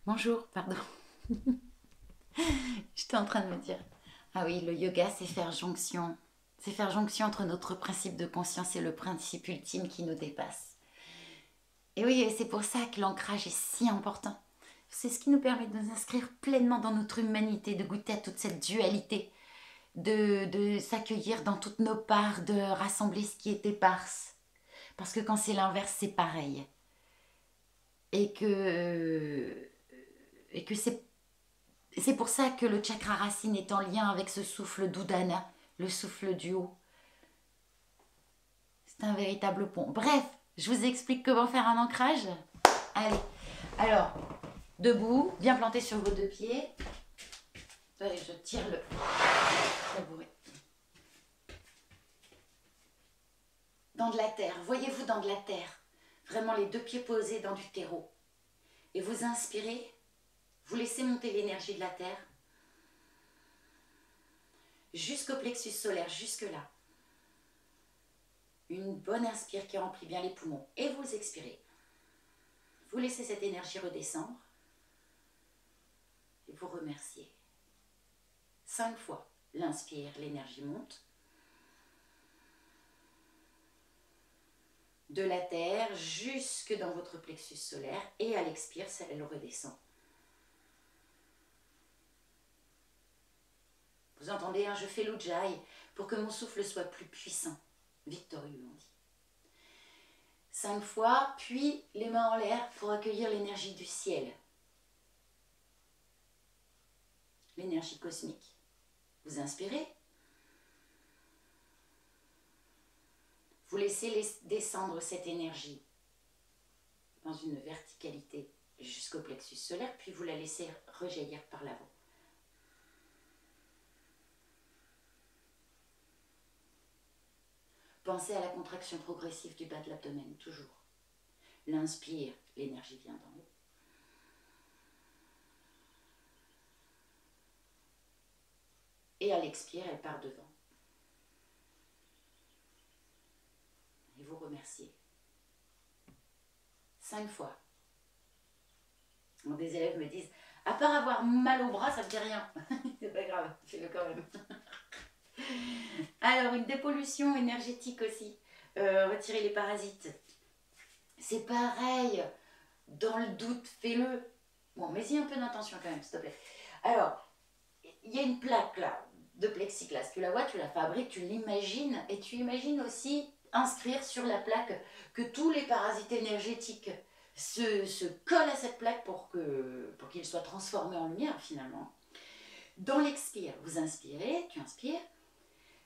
Bonjour, pardon. J'étais en train de me dire. Ah oui, le yoga, c'est faire jonction. C'est faire jonction entre notre principe de conscience et le principe ultime qui nous dépasse. Et oui, c'est pour ça que l'ancrage est si important. C'est ce qui nous permet de nous inscrire pleinement dans notre humanité, de goûter à toute cette dualité, de s'accueillir dans toutes nos parts, de rassembler ce qui est éparse. Parce que quand c'est l'inverse, c'est pareil. Et que, et que c'est pour ça que le chakra racine est en lien avec ce souffle d'Udana, le souffle du haut. C'est un véritable pont. Bref, je vous explique comment faire un ancrage. Allez, alors, debout, bien planté sur vos deux pieds. Allez, je tire le tabouret. Dans de la terre, voyez-vous dans de la terre. Vraiment les deux pieds posés dans du terreau. Et vous inspirez, vous laissez monter l'énergie de la terre jusqu'au plexus solaire, jusque-là. Une bonne inspire qui remplit bien les poumons. Et vous expirez. Vous laissez cette énergie redescendre. Et vous remerciez. 5 fois. L'inspire, l'énergie monte. De la terre jusque dans votre plexus solaire. Et à l'expire, elle redescend. Vous entendez, hein, je fais l'ujjayi pour que mon souffle soit plus puissant. Victorieux, on dit. 5 fois, puis les mains en l'air pour accueillir l'énergie du ciel. L'énergie cosmique. Vous inspirez. Vous laissez descendre cette énergie dans une verticalité jusqu'au plexus solaire, puis vous la laissez rejaillir par l'avant. Pensez à la contraction progressive du bas de l'abdomen, toujours. L'inspire, l'énergie vient d'en haut. Et à l'expire, elle part devant. Et vous remerciez. 5 fois. Des élèves me disent, à part avoir mal au bras, ça ne fait rien. C'est pas grave, fais-le quand même. Alors, une dépollution énergétique aussi. Retirer les parasites. C'est pareil. Dans le doute, fais-le. Bon, mais y un peu d'intention quand même, s'il te plaît. Alors, il y a une plaque là, de plexiglas. Tu la vois, tu la fabriques, tu l'imagines. Et tu imagines aussi inscrire sur la plaque que tous les parasites énergétiques se collent à cette plaque pour qu'ils soient transformés en lumière finalement. Dans l'expire, vous inspirez, tu inspires.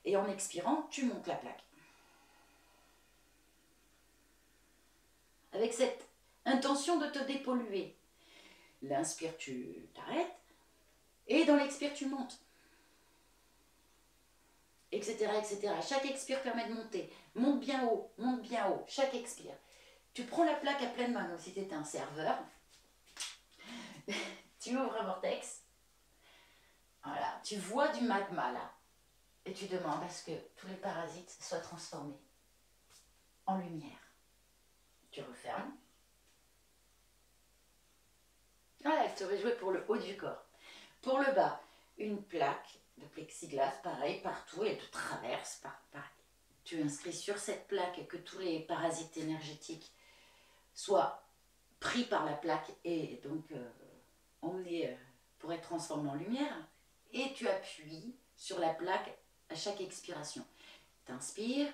Et en expirant, tu montes la plaque. Avec cette intention de te dépolluer. L'inspire, tu t'arrêtes. Et dans l'expire, tu montes. Etc., etc. Chaque expire permet de monter. Monte bien haut, monte bien haut. Chaque expire. Tu prends la plaque à pleine main. Donc si tu étais un serveur, tu ouvres un vortex. Voilà. Tu vois du magma là. Et tu demandes à ce que tous les parasites soient transformés en lumière. Tu refermes. Voilà, elle serait jouée pour le haut du corps. Pour le bas, une plaque de plexiglas, pareil, partout, elle te traverse, pareil. Tu inscris sur cette plaque que tous les parasites énergétiques soient pris par la plaque et donc emmenés pour être transformés en lumière. Et tu appuies sur la plaque à chaque expiration. Tu inspires.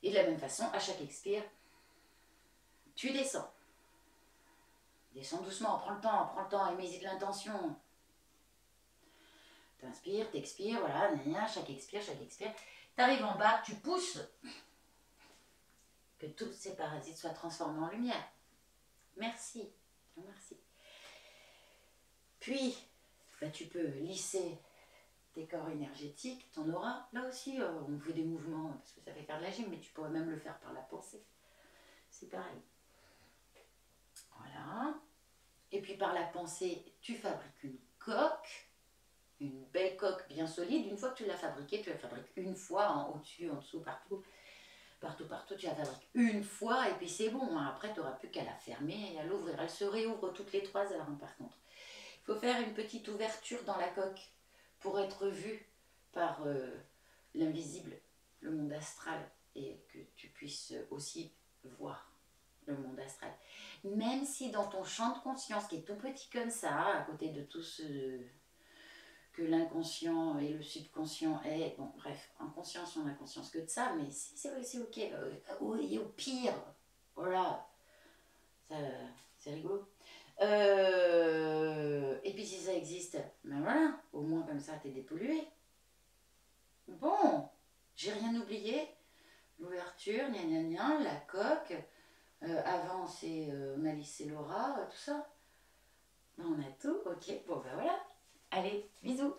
Et de la même façon, à chaque expire, tu descends. Descends doucement, prends le temps, et mets-y de l'intention. T'inspires, t'expires, voilà, chaque expire. T'arrives en bas, tu pousses que tous ces parasites soient transformés en lumière. Merci, merci. Puis, tu peux lisser tes corps énergétiques, ton aura. Là aussi, on fait des mouvements, parce que ça fait faire de la gym, mais tu pourrais même le faire par la pensée. C'est pareil. Voilà. Et puis par la pensée, tu fabriques une coque. Une belle coque bien solide. Une fois que tu l'as fabriquée, tu la fabriques une fois, au-dessus, en dessous, partout. partout, tu la fabriques une fois et puis c'est bon, hein. Après tu n'auras plus qu'à la fermer et à l'ouvrir. Elle se réouvre toutes les 3 heures, hein, par contre. Il faut faire une petite ouverture dans la coque pour être vue par l'invisible, le monde astral, et que tu puisses aussi voir le monde astral. Même si dans ton champ de conscience, qui est tout petit comme ça, à côté de tout ce que l'inconscient et le subconscient est, bon bref, en conscience on n'a conscience que de ça, mais si c'est ok, et au pire, voilà, c'est rigolo. Et puis si ça existe, ben voilà, au moins comme ça t'es dépollué. Bon, j'ai rien oublié. L'ouverture, gna gna gna, la coque. Avant, on a lissé Laura, tout ça. Ben, on a tout, ok. Bon, ben voilà. Allez, bisous.